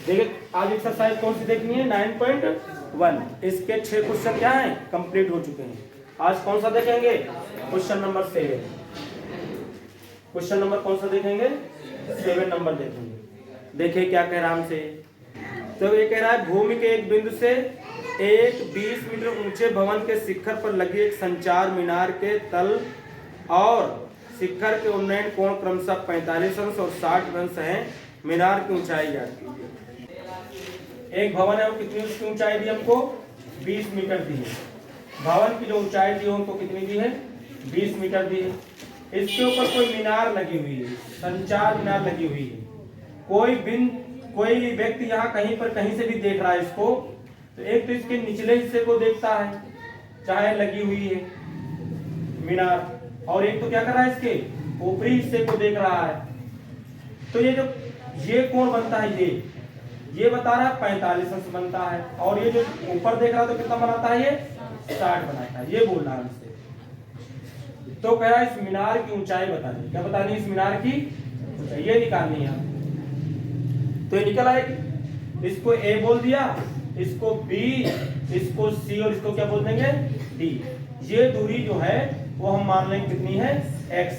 देखिए आज एक्सरसाइज कौन सी देखनी है 9.1। इसके 6 क्वेश्चन क्या हैं कंप्लीट हो चुके हैं। आज कौन सा देखेंगे क्वेश्चन नंबर 7। क्वेश्चन नंबर कौन सा देखेंगे 7 नंबर देखेंगे। देखिए क्या कह रहा है हमसे। तो ये कह रहा है भूमि के एक बिंदु से एक 20 मीटर ऊंचे भवन के शिखर पर लगी एक संचार मीनार के तल और शिखर के उन्नयन कोण क्रमशः 45 अंश और 60 अंश हैं। मीनार की ऊंचाई ज्ञात कीजिए। एक भवन है वो कितनी उसकी ऊंचाई दी हमको 20 मीटर दी है। भवन की जो ऊंचाई दी है उनको कितनी दी है 20 मीटर दी है। इसके ऊपर कोई मीनार लगी हुई है, संचार मीनार लगी हुई है। कोई व्यक्ति यहाँ कहीं पर कहीं से भी देख रहा है इसको, तो एक तो इसके निचले हिस्से को देखता है चाहे लगी हुई है मीनार, और एक तो क्या कर रहा है इसके ऊपरी हिस्से को देख रहा है। तो ये कोण बनता है ये बता रहा है 45 अंश बनता है, और ये जो ऊपर देख रहा है तो कितना बनाता है ये 60 बनाता है। ये बोल रहा है हमसे। तो कह रहा है इस मीनार की ऊंचाई बतानी। क्या बतानी है इस मीनार की ऊंचाई, ये निकालनी है। तो ये निकल आएगी। इसको ए बोल दिया, इसको बी, इसको सी और इसको क्या बोल देंगे डी। ये दूरी जो है वो हम मान लेंगे कितनी है x।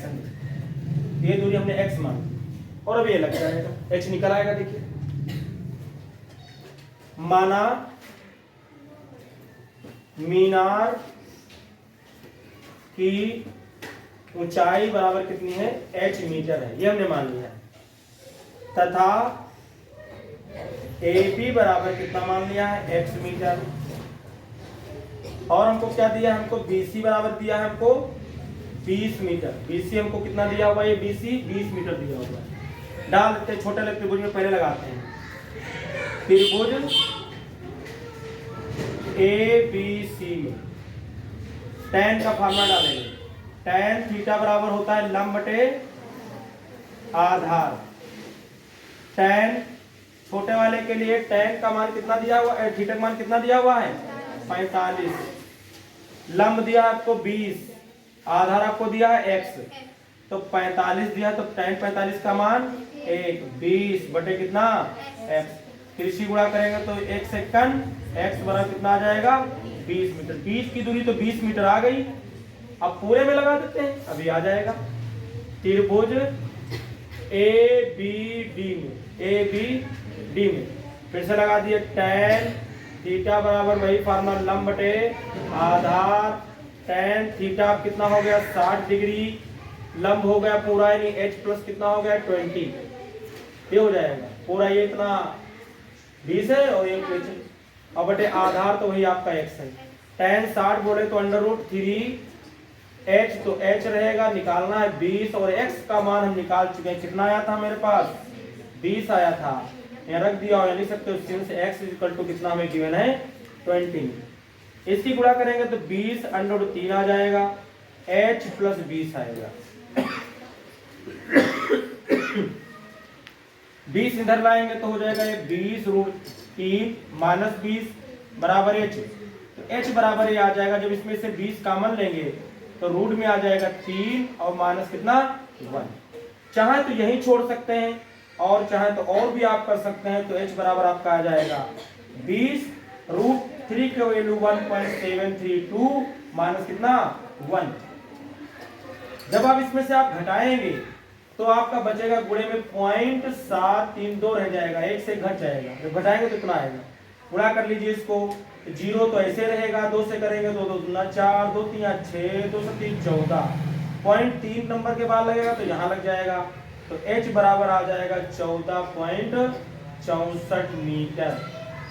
ये दूरी हमने x मान, और अब ये लग जाएगा h निकल आएगा। देखिए माना मीनार की ऊंचाई बराबर कितनी है h मीटर है, ये हमने मान लिया। तथा AB बराबर कितना मान लिया है x मीटर। और हमको क्या दिया है, हमको BC बराबर दिया है हमको 20 मीटर। BC हमको कितना दिया हुआ है, ये BC 20 मीटर दिया हुआ है। डाल देते हैं, छोटे वाले त्रिभुज में पहले लगाते हैं। त्रिभुज ABC में tan का फार्मूला डालेंगे। tan थीटा बराबर होता है लंब बटे आधार। tan छोटे वाले के लिए tan का मान कितना दिया हुआ है, थीटा का मान कितना दिया हुआ है 45। लंब दिया आपको 20, आधार आपको दिया है x, तो 45 दिया तो tan 45 का मान 1 20 बटे कितना x। कृषि गुणा करेंगे तो 1 सेकंड, x बराबर कितना आ जाएगा 20 मीटर। 20 की दूरी तो 20 मीटर आ गई। अब पूरे में लगा देते हैं, अभी आ जाएगा। त्रिभुज ABD में फिर से लगा दिए tan थीटा बराबर वही फार्मूला लंब बटे आधार। tan थीटा कितना हो गया 60 डिग्री, लंब हो गया पूरा यानी h प्लस कितना हो गया 20। ये हो जाएगा पूरा, ये इतना 20 है और ये 20 और बटे आधार तो वही आपका x है। tan 60 बोले तो √3h, तो h रहेगा, निकालना है 20 और x का मान हम निकाल चुके हैं। कितना आया था मेरे पास 20 आया था, यहाँ रख दिया और लिख सकते हो सिंस x इक्वल टू कितना हमें गिवन है 20। इसकी गुणा करेंगे तो 20 √3 आ जाएगा, h प्लस 20 आएगा। 20 इधर लाएंगे तो हो जाएगा ये 20 √3 माइनस 20 बराबर h। तो h बराबर ये आ जाएगा, जब इसमें से 20 कॉमन लेंगे तो रूट में आ जाएगा 3 और माइनस कितना 1। चाहे तो यही छोड़ सकते हैं और चाहे तो और भी आप कर सकते हैं। तो h बराबर आपका आ जाएगा 20 √3 के वैल्यू 1.732 माइनस कितना 1। जब आप इसमें से आप घटाएंगे तो आपका बचेगा गुणे में 0.732 रह जाएगा, 1 से घट जाएगा। जब घटाएंगे तो कितना आएगा, गुणा कर लीजिए इसको। 0 तो ऐसे रहेगा, 2 से करेंगे 2 2 दूना 4 2 3 6 2 7 14, 0.3 नंबर के बाद लगेगा तो यहाँ लग जाएगा। तो h बराबर आ जाएगा 14.64 मीटर।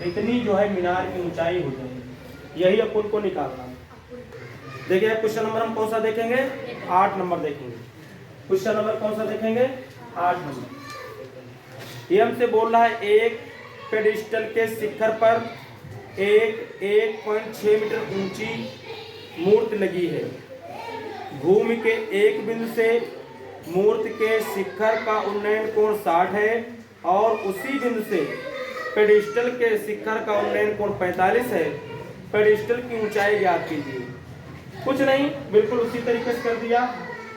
इतनी जो है मीनार की ऊंचाई हो जाएगी। यही अपन को निकालना है। देखिए क्वेश्चन नंबर हम कौन सा देखेंगे 8 नंबर देखेंगे। क्वेश्चन नंबर कौन सा देखेंगे 8 नंबर। ये हमसे बोल रहा है एक पेडिस्टल के शिखर पर एक 1.6 मीटर ऊंची मूर्ति लगी है। भूमि के एक बिंदु से मूर्ति के शिखर का उन्नयन कोण 60 है और उसी बिंदु से पेडिस्टल के शिखर का उन्नयन कोण 45 है। पेडिस्टल की ऊंचाई ज्ञात कीजिए। कुछ नहीं, बिल्कुल उसी तरीके से कर दिया।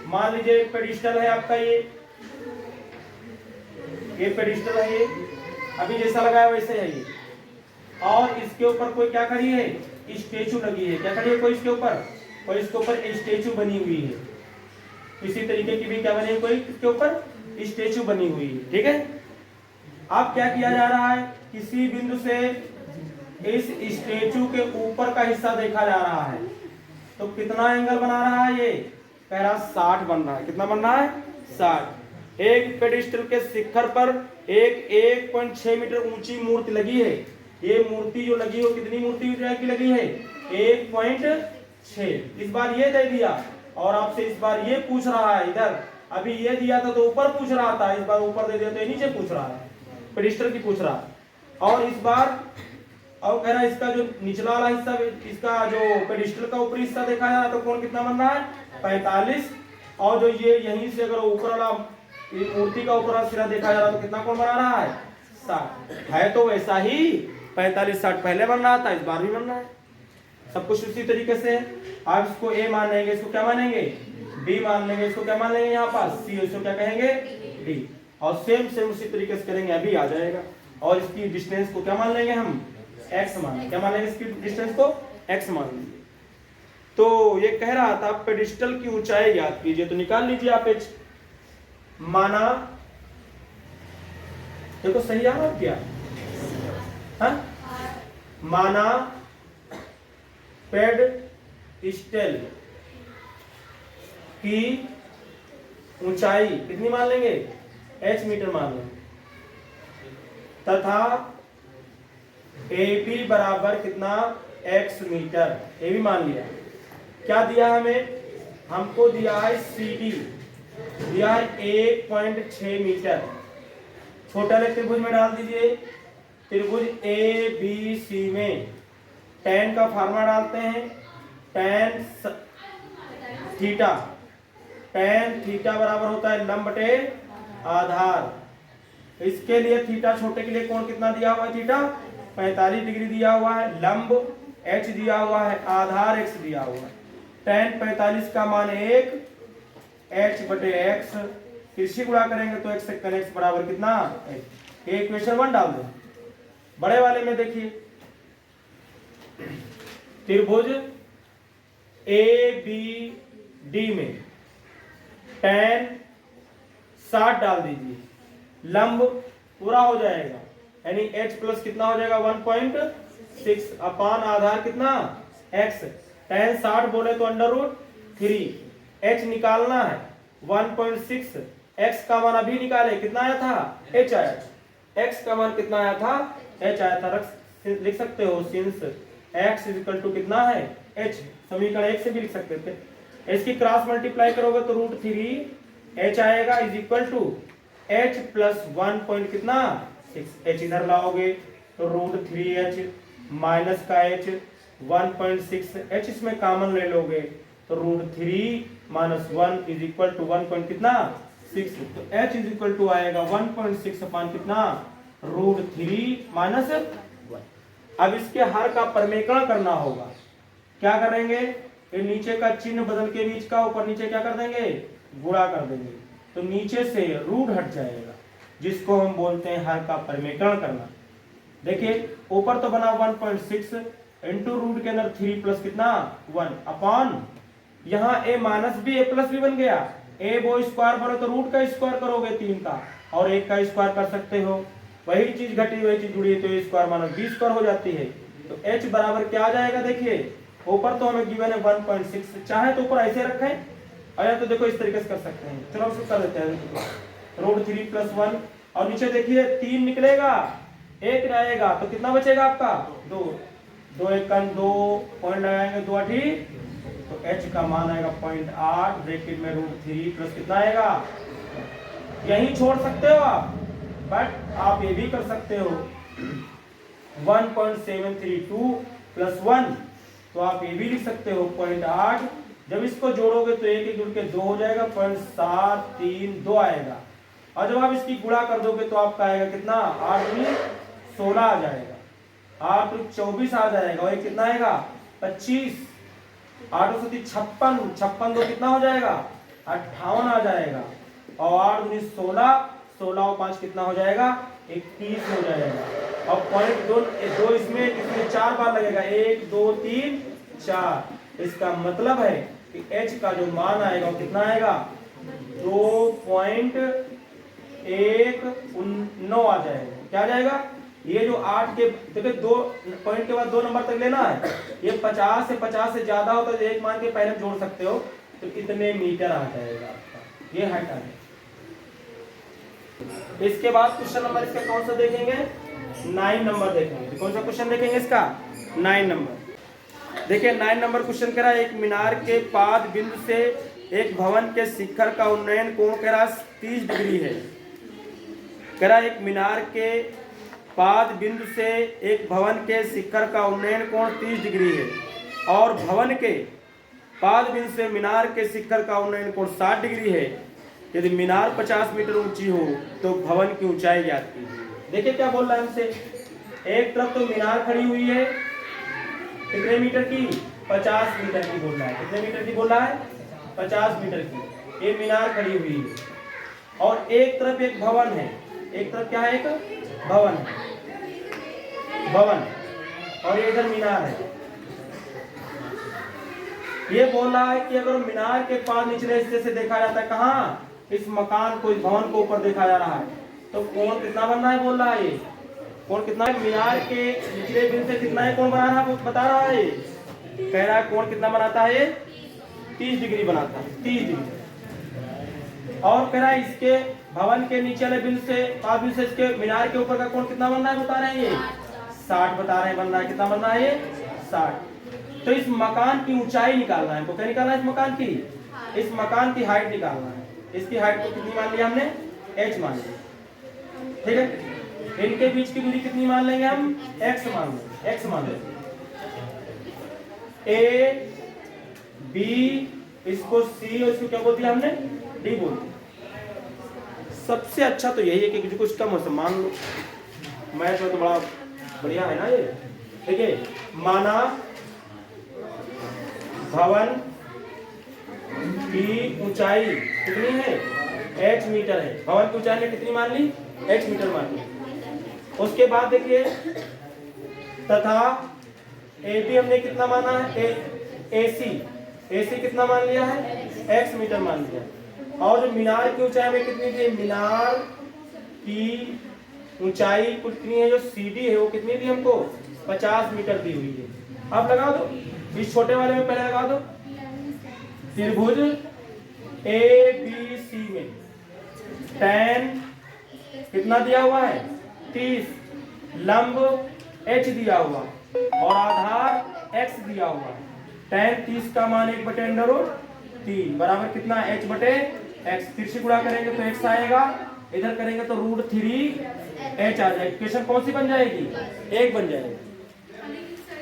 मान लीजिए पेडिस्टल है आपका, ये पेडिस्टल है ये, अभी जैसा लगाया वैसे है ये। और इसके ऊपर कोई क्या खड़ी है, स्टेचू लगी है। क्या खड़ी है कोई इसके ऊपर, कोई इसके ऊपर स्टेचू बनी हुई है। इसी तरीके की भी क्या बनी है, कोई इसके ऊपर स्टेचू बनी हुई है। ठीक है, अब क्या किया जा रहा है, किसी बिंदु से इस स्टेचू के ऊपर का हिस्सा देखा जा रहा है, तो कितना एंगल बना रहा है ये, कह रहा 60 बन रहा है। कितना बन रहा है, 60। एक पेडिस्टल के शिखर पर एक 1.6 मीटर ऊंची मूर्ति लगी है। ये मूर्ति जो लगी हो, कितनी मूर्ति की लगी है, 1.6। इस बार ये दे दिया और आपसे इस बार ये पूछ रहा है। इधर अभी ये दिया था तो ऊपर पूछ रहा था, इस बार ऊपर दे दिया तो ये नीचे पूछ रहा है, पेडिस्टल की पूछ रहा है। और इस बार और कह रहा है इसका जो निचला वाला हिस्सा, इसका जो पेडिस्टल का ऊपरी हिस्सा देखा जा रहा तो कोण कितना बन रहा है, 45। और जो ये यहीं से अगर ऊपर वाला मूर्ति का ऊपर वाला सिरा देखा जा रहा तो कितना कोण बना रहा है, 60 है। तो वैसा ही 45-60 पहले बन रहा था, इस बार भी बन रहा है। सब कुछ उसी तरीके से। आप इसको ए मान लेंगे, इसको क्या मानेंगे, बी मान लेंगे, इसको क्या मान लेंगे यहाँ पास सी, इसको क्या कहेंगे डी। और सेम सेम उसी तरीके से करेंगे, अभी आ जाएगा। और इसकी डिस्टेंस को क्या मान लेंगे हम, x मान लेंगे। क्या मान लेंगे, इसकी डिस्टेंस को x मान लेंगे। तो ये कह रहा था पेडिस्टल की ऊंचाई ज्ञात कीजिए, तो निकाल लीजिए आप h। माना, देखो सही आ रहा क्या, हाँ? माना पेडिस्टल की ऊंचाई कितनी मान लेंगे, h मीटर मान लेंगे, तथा AB बराबर कितना, x मीटर। ये भी मान लिया। क्या दिया हमें, हमको दिया है CD, दिया है 1.6 मीटर। छोटा वाले त्रिभुज में डाल दीजिए, त्रिभुज ABC में tan का फार्मूला डालते हैं, tan थीटा, tan थीटा बराबर होता है लंब बटे आधार। इसके लिए थीटा छोटे के लिए कोण कितना दिया हुआ है, थीटा 45 डिग्री दिया हुआ है, लंब h दिया हुआ है, आधार x दिया हुआ है। tan 45 का मान 1, h बटे x, कृषि गुणा करेंगे तो x से x बराबर कितना, ये इक्वेशन 1 डाल दो। बड़े वाले में देखिए, त्रिभुज ABD में tan 60 डाल दीजिए, लंब पूरा हो जाएगा, यानी h प्लस कितना हो जाएगा 1.6 अपान आधार कितना x। tan 60 बोले तो √3, h निकालना है 1.6, x का मान अभी निकाले कितना आया था, h आया, x का मान कितना आया था, h आया था। लिख सकते हो सिंस x इक्वल टू कितना है h, समीकरण 1 से भी लिख सकते थे। इसकी क्रॉस मल्टीप्लाई करोगे तो √3 h आएगा is equal to h plus 1 point कितना 6, h इधर लाओगे तो √3h माइनस का h 1.6, h इसमें कॉमन ले लोगे तो √3 minus 1 is equal to 1 point कितना 6, तो h इज इक्वल टू आएगा 1.6 अपान कितना √3 माइनस 1। अब इसके हर का परमेकरण करना होगा। क्या करेंगे, ये नीचे का चिन्ह बदल के बीच का ऊपर नीचे क्या कर देंगे, गुणा कर देंगे, तो नीचे से रूट हट जाएगा, जिसको हम बोलते हैं हर का परमेकरण करना। देखिए ऊपर तो बना 1.6 इंटू रूट के अंदर 3 प्लस कितना 1 अपॉन, यहाँ a माइनस भी a प्लस भी बन गया, a वो स्क्वायर भरो तो रूट का स्क्वायर करोगे 3 का, और 1 का स्क्वायर कर सकते हो, वही चीज घटी वही चीज जुड़ी है तो a square minus b square हो जाती है। तो h बराबर क्या आ जाएगा, देखिए ऊपर तो हमें गिवन है 1.6, चाहे तो ऊपर ऐसे रखें और या तो देखो इस तरीके से कर सकते हैं। चलो उसको कर देते हैं, √3 प्लस 1 और नीचे देखिए 3 निकलेगा 1 रहेगा तो कितना बचेगा आपका 2, 2 1 2 पॉइंट लगाएंगे 2 8, तो h का मान आएगा 0.8 ब्रैकेट में √3 प्लस कितना आएगा, यही छोड़ सकते हो आप, बट आप ये भी कर सकते हो 1.732 प्लस 1, तो आप ये भी लिख सकते हो 0.8, जब इसको जोड़ोगे तो एक जुड़ के 2 हो जाएगा 0.732 आएगा, और जब आप इसकी गुणा कर दोगे तो आपका आएगा कितना 8 दूनी 16 आ जाएगा, 8 24 आ जाएगा, और ये कितना आएगा 25, 8 सती 56, 56 दो कितना हो जाएगा 58 आ जाएगा, और 8 दूनी 16, 16 और 5 कितना हो जाएगा 21 हो जाएगा। और पॉइंट दो इसमें 4 बार लगेगा, 1 2 3 4। इसका मतलब है कि h का जो मान आएगा वो कितना आएगा, 2.119 आ जाएगा। क्या आ जाएगा, ये जो 8 के देखिए 2 पॉइंट के बाद 2 नंबर तक लेना है। ये 50 से ज्यादा हो तो 1 मान के पहले जोड़ सकते हो, तो कितने मीटर आ जाएगा आपका, ये हाइट आ जाएगा। इसके बाद क्वेश्चन नंबर इसका कौन सा देखेंगे, 9 नंबर देखेंगे। कौन सा क्वेश्चन देखेंगे इसका, 9 नंबर। देखिए 9 नंबर क्वेश्चन कह रहा है, एक मीनार के पाद बिंदु से एक भवन के शिखर का उन्नयन कोण कह रहा 30 डिग्री है। कह रहा एक मीनार के पाद बिंदु से एक भवन के शिखर का उन्नयन कोण 30 डिग्री है, और भवन के पाद बिंदु से मीनार के शिखर का उन्नयन कोण 60 डिग्री है। यदि मीनार 50 मीटर ऊंची हो तो भवन की ऊंचाई ज्ञात कीजिए। देखिए क्या बोल रहा है हमसे, एक तरफ तो मीनार खड़ी हुई है कितने मीटर की, 50 मीटर की बोल रहा है। कितने मीटर की बोल रहा है, 50 मीटर की ये मीनार खड़ी हुई है। और एक तरफ एक भवन है, एक तरफ क्या है, एक भवन है, भवन, और ये इधर मीनार है। ये बोल रहा है कि अगर मीनार के पास निचले हिस्से से देखा जाता है, कहाँ, इस मकान को, इस भवन को ऊपर देखा जा रहा है, तो कोण कितना बन रहा है, बोल रहा है ये कोण कितना है, मीनार के निचले बिंदु से कितना है कोण बना रहा है, बता रहा है। कह रहा है कोण कितना बनाता है, 30 डिग्री बनाता है, 30 डिग्री। और कह रहा है इसके भवन के नीचे वाले बिंदु से, पाद बिंदु से इसके मीनार के ऊपर का कोण कितना बन रहा है, बता रहे हैं ये 60 बता रहे हैं, बन रहा है, कितना बन रहा है ये 60। तो इस मकान की ऊंचाई निकालना है, क्या निकालना है, इस मकान की, इस मकान की हाइट निकालना है। इसकी हाइट को कितनी मान लिया हमने, h मान लिया, ठीक है। इनके बीच की दूरी कितनी मान लेंगे हम, x मान लेंगे, x मान लेंगे। a b, इसको c और इसको क्या बोल दिया हमने, d बोल दिया। सबसे अच्छा तो यही है कि कुछ कम हो, मान लो मैथ में तो बड़ा बढ़िया है ना ये। देखिए माना भवन की ऊंचाई कितनी है, h मीटर है। भवन की ऊंचाई ने कितनी मान ली, h मीटर मान ली। उसके बाद देखिए तथा AB हमने कितना माना है, AC कितना मान लिया है, x मीटर मान लिया। और जो मीनार की ऊंचाई में कितनी दी, मीनार की ऊंचाई कितनी है, जो CD है वो कितनी दी हमको, 50 मीटर दी हुई है। अब लगा दो, इस छोटे वाले में पहले लगा दो, त्रिभुज ABC में tan कितना दिया हुआ है, 30, लंब h दिया हुआ और आधार x दिया हुआ है। tan 30 का मान 1/√3 बराबर कितना, h बटे x। फिर से गुणा करेंगे तो x आएगा, इधर करेंगे तो √3h आ जाएगा। इक्वेशन कौन सी बन जाएगी, 1 बन जाएगी।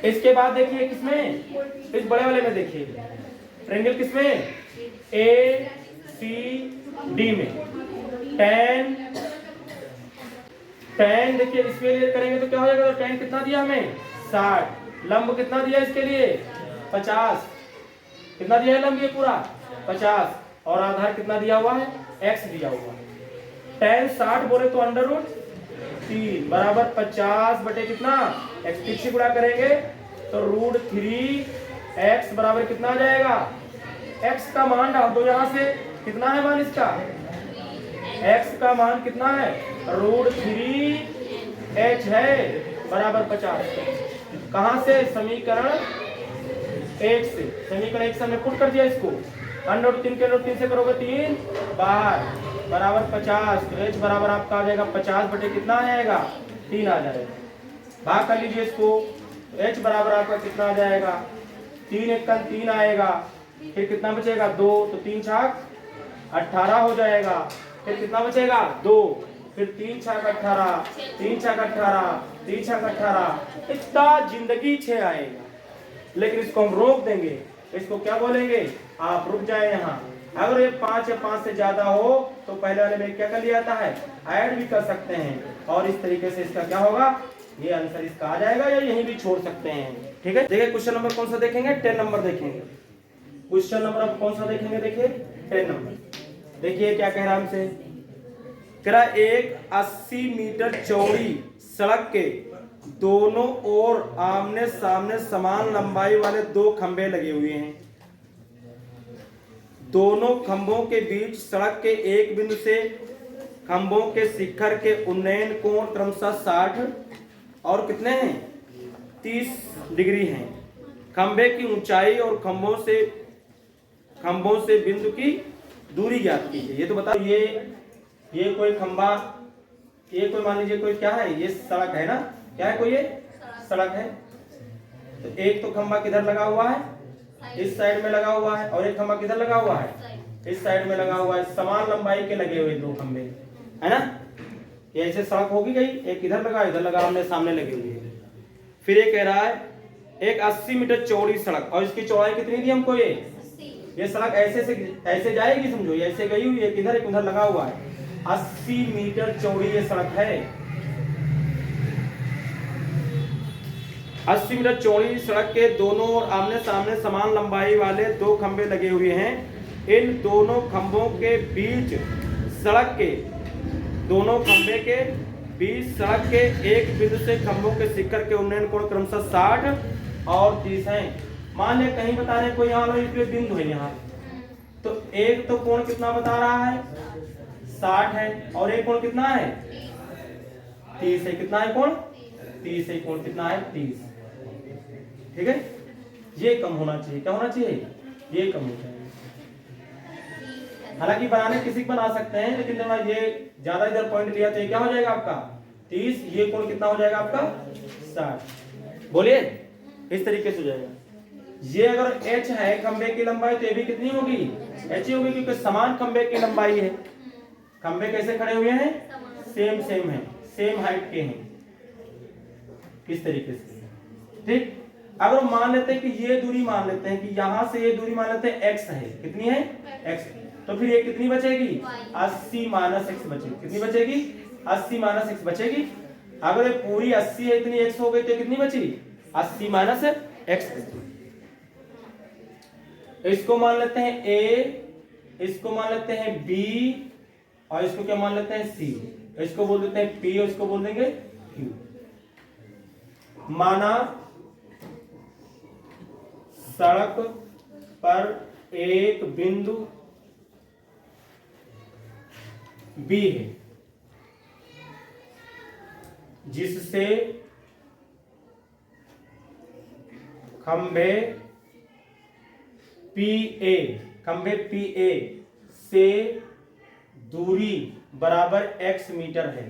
इसके बाद देखिए किसमें, इस बड़े वाले में देखिए ट्रायंगल किसमें, ACD में tan देखिए इसके लिए करेंगे तो क्या हो जाएगा, तो tan कितना दिया हमें, 60, लंब कितना दिया इसके लिए, 50, कितना दिया है लंब ये पूरा 50, और आधार कितना दिया हुआ है, x दिया हुआ है। tan 60 बोले तो √3 बराबर 50 बटे कितना, x। फिर से गुणा करेंगे तो √3x बराबर कितना आ जाएगा, x का मान डाल दो यहाँ से, कितना है मान इसका, x का मान कितना है, √3h है बराबर 50। कहां से, समीकरण 1 से, समीकरण 1 से हमने पुट कर दिया इसको, √3 के √3 से करोगे 3 बाहर बराबर 50, तो h बराबर आपका आ जाएगा 50 बटे कितना आ जाएगा, 3 आ जाएगा। भाग कर लीजिए इसको, h बराबर आपका कितना आ जाएगा, 3 1 का 3 आएगा, फिर कितना बचेगा 2, तो 3 छाक 18 हो जाएगा। फिर कितना बचेगा 2, फिर 3 छाक 18, 3 छाक 18, 3 छाक 18, इतना जिंदगी 6 आएगा। लेकिन इसको हम रोक देंगे, इसको क्या बोलेंगे, आप रुक जाए यहाँ। अगर ये 5 या 5 से ज्यादा हो तो पहले वाले में क्या कर लिया जाता है, ऐड भी कर सकते हैं, और इस तरीके से इसका क्या होगा, ये आंसर इसका आ जाएगा, या यहीं भी छोड़ सकते हैं। ठीक है, देखिए क्वेश्चन नंबर कौन सा देखेंगे, 10 नंबर देखेंगे। क्वेश्चन नंबर आप कौन सा देखेंगे, देखिए 10 नंबर। देखिए क्या कह रहा है हमसे, कह रहा एक 80 मीटर चौड़ी सड़क के दोनों ओर आमने सामने समान लंबाई वाले दो खंभे लगे हुए हैं। दोनों खंभों के बीच सड़क के एक बिंदु से खंभों के शिखर के उन्नयन कोण क्रमशः 60 और कितने हैं 30 डिग्री हैं। खंभे की ऊंचाई और खंभों से बिंदु की दूरी ज्ञात कीजिए। ये तो बताओ, ये कोई खंभा, ये कोई मान लीजिए कोई क्या है, ये सड़क है ना, क्या है कोई ये सड़क है। तो एक तो खंभा किधर लगा हुआ है, इस साइड में लगा हुआ है, और एक खंभा किधर लगा हुआ है, इस साइड में लगा हुआ है। समान लंबाई के लगे हुए दो खंभे है ना। ये ऐसे सड़क होगी गई, एक इधर लगा इधर लगा, आमने सामने लगे हुए। फिर ये कह रहा है एक 80 मीटर चौड़ी सड़क, और इसकी चौड़ाई कितनी दी हमको, ये सड़क ऐसे जाएगी, समझो ये ऐसे गई हुई है, किधर एक उधर लगा हुआ है। 80 मीटर चौड़ी ये सड़क है। 80 मीटर चौड़ी सड़क के दोनों ओर आमने सामने समान लंबाई वाले दो खंभे लगे हुए हैं। इन दोनों खंभों के बीच सड़क के एक बिंदु से खंभों के शिखर के उन्नयन कोण क्रमशः 60 और 30 हैं। मान ले कहीं बता रहे कोई यहाँ इसलिए बिंदु है यहाँ, तो एक तो कोण कितना बता रहा है 60 है, और एक कोण कितना है 30 है। कितना है कोण 30 है, कोण कितना है 30। ठीक है, ये कम होना चाहिए, क्या होना चाहिए, ये कम होना चाहिए। हालांकि बनाने किसी को बना सकते हैं, लेकिन जब ये ज्यादा इधर पॉइंट लिया तो ये क्या हो जाएगा आपका 30, ये कोण कितना हो जाएगा आपका 60। बोलिए, इस तरीके से हो जाएगा। ये अगर h है खंबे की लंबाई, तो ये भी कितनी होगी h होगी, क्योंकि समान खंबे की लंबाई है। खंबे कैसे खड़े हुए हैं, सेम है, सेम हाइट के हैं, किस तरीके से। ठीक, अगर मान लेते हैं कि ये दूरी मान लेते हैं कि यहां से ये दूरी मान लेते हैं x है, कितनी है x, तो फिर ये कितनी बचेगी 80 माइनस x बचेगी। कितनी बचेगी 80 माइनस x बचेगी। अगर ये पूरी 80 है, इतनी x हो गई, तो कितनी बची 80 माइनस x बची। इसको मान लेते हैं a, इसको मान लेते हैं b, और इसको क्या मान लेते हैं c। इसको बोल देते हैं p और इसको बोल देंगे q। माना सड़क पर एक बिंदु B है जिससे खंबे PA से दूरी बराबर x मीटर है।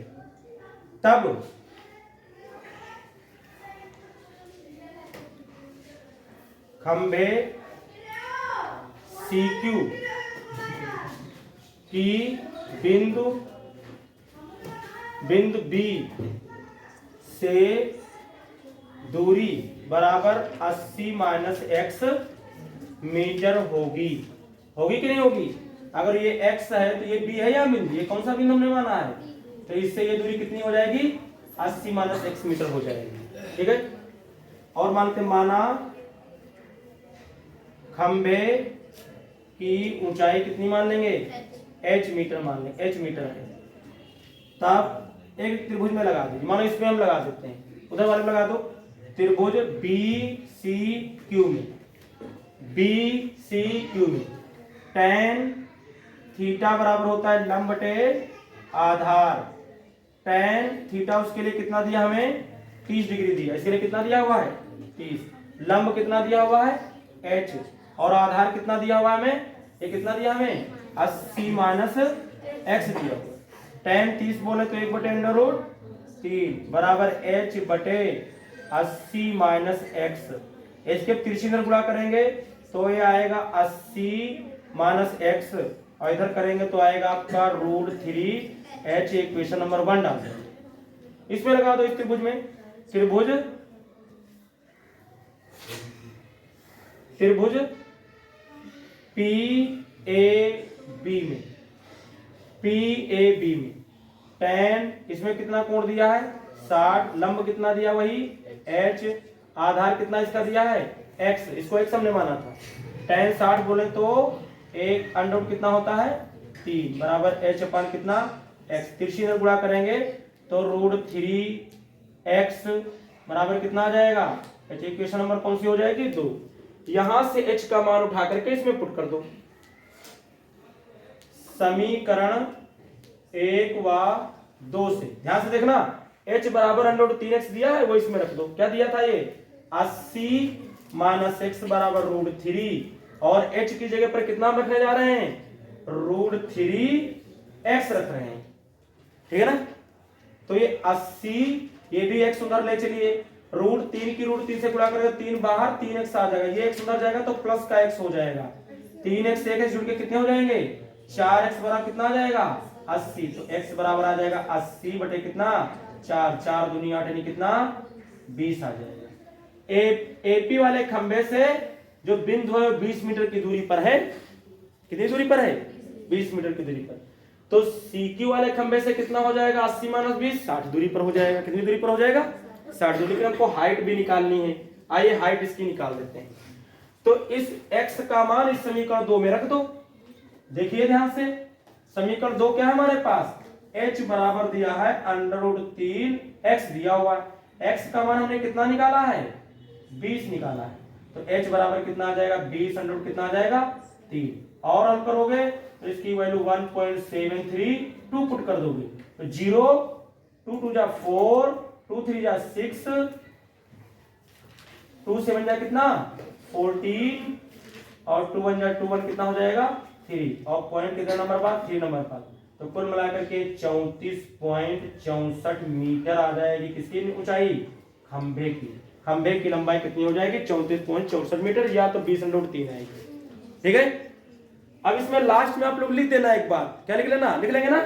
तब खंबे CQ की बिंदु B से दूरी बराबर 80 माइनस x मीटर होगी कि नहीं होगी। अगर ये x है तो ये b है या बिंदु, ये कौन सा बिंदु हमने माना है, तो इससे ये दूरी कितनी हो जाएगी 80 माइनस x मीटर हो जाएगी। ठीक है, और माना खंबे की ऊंचाई कितनी मान लेंगे h मीटर मान लेंगे, h मीटर है। तब एक त्रिभुज में लगा दीजिए, मानो इसमें हम लगा देते हैं, उधर वाले में लगा दो। त्रिभुज BCQ में tan थीटा बराबर होता है लंब बटे आधार। tan थीटा उसके लिए कितना दिया हमें 30 डिग्री दिया, इसके लिए कितना दिया हुआ है 30। लंब कितना दिया हुआ है h, और आधार कितना दिया हुआ है हमें, ये कितना दिया हमें 80 माइनस x दिया। tan 30 बोले तो 1 बटे अंडर रूट 3 बराबर h बटे 80 माइनस x। इसके तिरछी इधर गुणा करेंगे तो ये आएगा 80 माइनस x, और इधर करेंगे तो आएगा आपका √3h। इक्वेशन नंबर 1 डाल दें, इसमें लगा दो। इस त्रिभुज में त्रिभुज PAB में tan इसमें कितना कोण दिया है 60, लंब कितना दिया वही h, आधार कितना इसका दिया है x, इसको x हमने माना था। tan 60 बोले तो एक अंडर रूट कितना होता है 3 बराबर h अपान कितना एक्स, तिरछी नजर गुणा करेंगे तो √3x बराबर कितना आ जाएगा? इक्वेशन नंबर कौन सी हो जाएगी? 2। यहां से h का मान उठा करके इसमें पुट कर दो। समीकरण 1 व 2 से ध्यान से देखना, h बराबर √3x दिया है, वो इसमें रख दो। क्या दिया था ये? 80 - x बराबर √3 और h की जगह पर कितना रखने जा रहे हैं? √3x रख रहे हैं, ठीक है ना। तो ये 80, ये भी x उधर ले चलिए, √3 की √3 से गुणा करेंगे 3 बाहर, 3x आ जाएगा, ये x उधर जाएगा तो प्लस का x हो जाएगा, 3x से 1 जुड़ के कितने हो जाएंगे? 4x बराबर कितना आ जाएगा? 80। तो x बराबर आ जाएगा 80 बटे कितना? 4, 4 दूनी 8 यानी कितना? 20 आ जाएगा। एपी वाले खंबे से जो बिंदु है 20 मीटर की दूरी पर है। कितनी दूरी पर है? 20 मीटर की दूरी पर। तो सीक्यू वाले खंबे से कितना हो जाएगा? 80 - 20, 60 दूरी पर हो जाएगा। कितनी दूरी पर हो जाएगा? 60 दूरी पर। हमको हाइट भी निकालनी है, आइए हाइट इसकी निकाल देते हैं। तो इस x का मान इस समीकरण 2 में रख दो। देखिए ध्यान से, समीकरण 2 क्या है हमारे पास? h बराबर दिया है √3x दिया हुआ है, x का मान हमने कितना निकाला है? 20 निकाला है। तो h बराबर कितना आ जाएगा? 20 √ कितना आ जाएगा? 3। और हल करोगे तो इसकी वैल्यू 1.732 पुट कर दोगे तो 0, 2 2 जा 4, 2 3 जा 6, 2 7 जा कितना? 14 और 2 1 जा 2 1 कितना हो जाएगा? 3 और पॉइंट कितने नंबर पर? 3 नंबर पर। तो कुल मिलाकर के 34.64 मीटर आ जाएगी किसकी ऊंचाई? खंभे की। खंभे की लंबाई कितनी हो जाएगी? 34.64 मीटर, या तो 20 √ 3 आएगी, ठीक है। अब इसमें लास्ट में आप लोग लिख देना एक बात, क्या लिख लेना? लिख लेंगे ना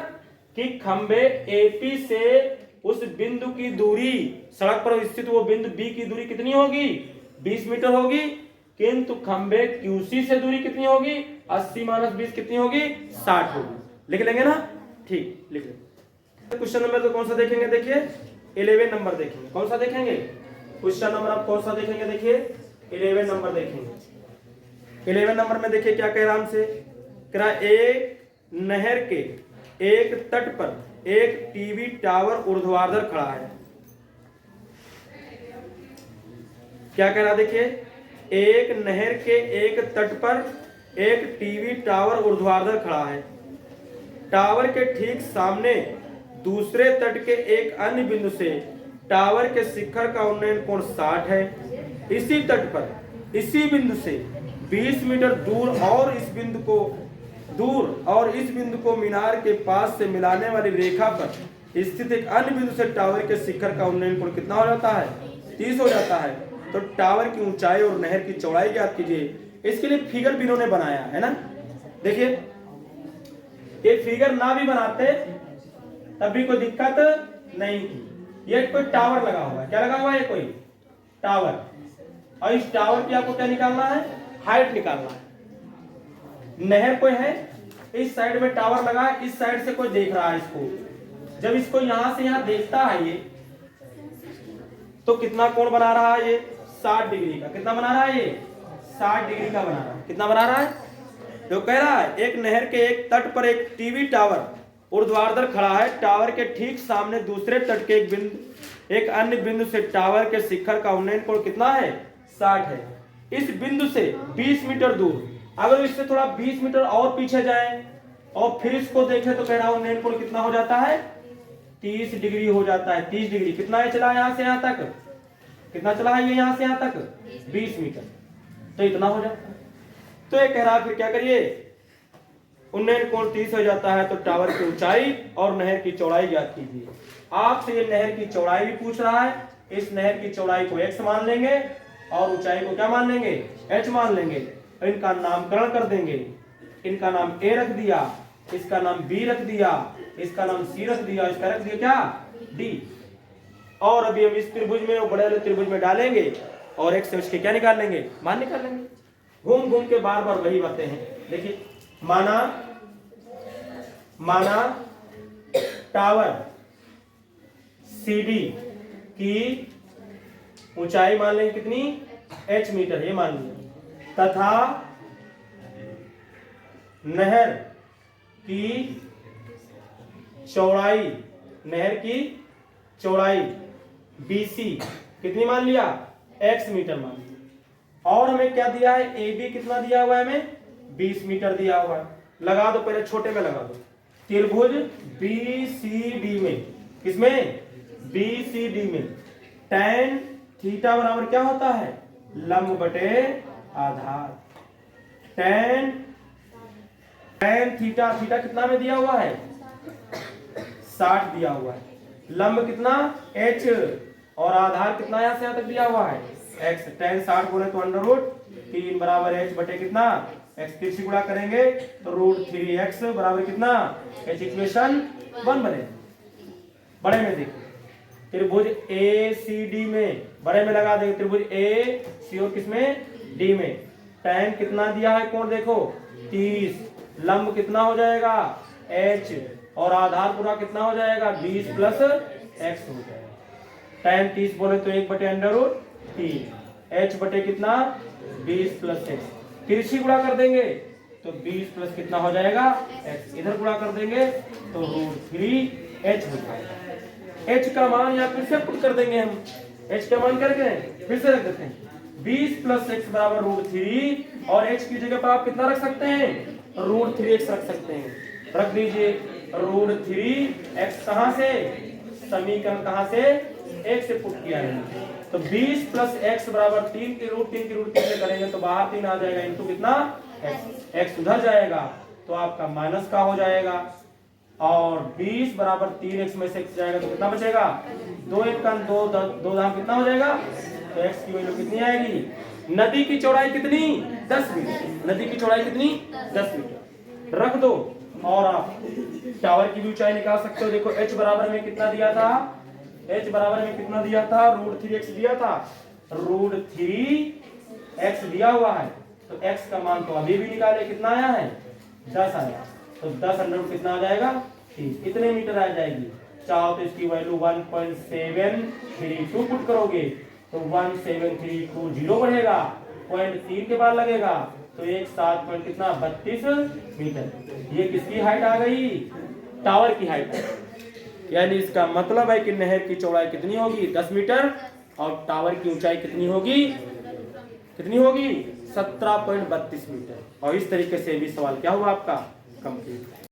कि खंभे एपी से उस बिंदु की दूरी, सड़क पर स्थित वो बिंदु बी की दूरी कितनी होगी? 20 मीटर होगी, किंतु खंभे क्यूसी से दूरी कितनी होगी? 80 - 20 कितनी होगी? 60 होगी। लिख लेंगे ना? ठीक, लिख लेंगे। क्वेश्चन नंबर तो कौन सा देखेंगे? देखिए 11 नंबर देखेंगे। कौन सा देखेंगे? क्वेश्चन नंबर आप कौन सा देखेंगे? देखिए 11 नंबर देखेंगे। 11 नंबर में देखिए क्या कह रहा हमसे, कह रहा एक नहर के एक तट पर एक टीवी टावर ऊर्ध्वाधर खड़ा है। क्या कह रहा? देखिए एक नहर के एक तट पर एक टीवी टावर ऊर्ध्वाधर खड़ा है। टावर के ठीक सामने दूसरे तट के एक अन्य बिंदु से टावर के शिखर का उन्नयन कोण 60 है। इसी तट पर इसी बिंदु से 20 मीटर दूर और इस बिंदु को मीनार के पास से मिलाने वाली रेखा पर स्थित एक अन्य बिंदु से टावर के शिखर का उन्नयन कोण कितना हो जाता है? 30 हो जाता है। तो टावर की ऊंचाई और नहर की चौड़ाई ज्ञात कीजिए। इसके लिए फिगर भी इन्होंने बनाया है ना। देखिए ये फिगर ना भी बनाते तब भी कोई दिक्कत नहीं थी। ये कोई टावर लगा हुआ है, क्या लगा हुआ है? कोई टावर, और इस टावर की आपको क्या निकालना है? हाइट निकालना है। नहर कोई है, इस साइड में टावर लगा है, इस साइड से कोई देख रहा है इसको। जब इसको यहां से यहां देखता है ये, तो कितना कोण बना रहा है? ये 60 डिग्री का। कितना बना रहा है? ये 60 डिग्री का बना रहा है। कितना बना रहा है? जो कह रहा है एक नहर के एक तट पर एक टीवी टावर ऊर्ध्वाधर खड़ा है। टावर के ठीक सामने दूसरे तट के एक अन्य बिंदु से टावर के शिखर का उन्नयन कोण कितना है? 60 है। इस बिंदु से 20 मीटर दूर, अगर इससे थोड़ा 20 मीटर और पीछे जाए और फिर इसको देखें तो कह रहा हूं उन्नयन कोण कितना हो जाता है? 30 डिग्री हो जाता है। 30 डिग्री कितना है चला यहां से यहां तक? कितना चला है ये यहां से यहां तक? 20 मीटर। तो इतना हो जाता है। तो ये कह रहा है फिर क्या करिए? उन्नयन कोण 30 हो जाता है, तो टावर की ऊंचाई और नहर की चौड़ाई ज्ञात कीजिए। आपसे ये नहर की चौड़ाई भी पूछ रहा है। इस नहर की चौड़ाई को x मान लेंगे और ऊंचाई को क्या मान लेंगे? h मान लेंगे। इनका नामकरण कर देंगे। इनका नाम a रख दिया, इसका नाम b रख दिया, इसका नाम c रख दिया, इसका रख दिया क्या? d। और अभी हम इस त्रिभुज में और बड़े वाले त्रिभुज में डालेंगे और x से उसके क्या निकाल लेंगे? मान निकाल लेंगे। घूम घूम के बार बार वही बातें हैं। देखिए माना टावर CD की ऊंचाई मान लेंगे कितनी? h मीटर, ये मान लिया, तथा नहर की चौड़ाई, नहर की चौड़ाई BC कितनी मान लिया, x मीटर मान लिया। और हमें क्या दिया है, AB कितना दिया हुआ है, हमें 20 मीटर दिया हुआ है। लगा दो, पहले छोटे में लगा दो। त्रिभुज BCD में, किसमें, BCD में tan थीटा बराबर क्या होता है, लंब बटे आधार। tan थीटा, थीटा कितना में दिया हुआ है, 60 दिया हुआ है। लंब कितना, h, और आधार कितना यहां से यहां तक दिया हुआ है, x। tan 60 बोले तो √3 बराबर h बटे कितना, x। फिर से गुणा करेंगे तो √3x बराबर कितना, h। इक्वेशन 1 बने। बड़े में देखिए, त्रिभुज ACD में, बड़े में लगा देंगे, त्रिभुज AC और किसमें, D में tan कितना दिया है, कोण देखो 30, लंब कितना हो जाएगा h, और आधार पूरा कितना हो जाएगा 20 प्लस x हो जाएगा। tan 30 बोले तो 1 बटे √3, h बटे कितना 20 प्लस x। फिर से गुणा कर देंगे तो 20 प्लस कितना हो जाएगा x, इधर गुणा कर देंगे तो √3h हो जाएगा। h का मान यहाँ फिर से पुट कर देंगे हम, h का मान करके फिर से रख देते हैं 20 प्लस x बराबर √3, और h की जगह पर आप कितना रख सकते हैं, √3x रख सकते हैं। रख दीजिए √3x, कहां से, समीकरण कहां से, एक से पुट किया है तो 20 प्लस x बराबर 3 की √3 से करेंगे तो बाहर 3 आ जाएगा, इनटू कितना x उधर जाएगा तो आपका माइनस का हो जाएगा, और 20 बराबर 3x में से x जाएगा तो कितना बचेगा, 2 1 का 2 2 दाम कितना हो जाएगा, तो x की वैल्यू कितनी आएगी। नदी की चौड़ाई कितनी, 10 मीटर। नदी की चौड़ाई कितनी, 10 मीटर रख दो, और आप टावर की भी ऊंचाई निकाल सकते हो। देखो h बराबर में कितना दिया था, h बराबर में कितना दिया था, √3x दिया था, √3x दिया हुआ है तो x का मान तो अभी भी निकाले, कितना आया है 10 आया, तो 10 अंडर कितना आ जाएगा 30, कितने मीटर आ जाएगी। चाहो तो इसकी वैल्यू 1.732 पुट करोगे तो 17320 बढ़ेगा, 0.3 के बाद लगेगा तो 1 कितना 32 मीटर। ये किसकी हाइट आ गई, टावर की हाइट है। यानी इसका मतलब है कि नहर की चौड़ाई कितनी होगी 10 मीटर, और टावर की ऊंचाई कितनी होगी, कितनी होगी 17.32 मीटर। और इस तरीके से भी सवाल क्या हुआ आपका कंप्लीट।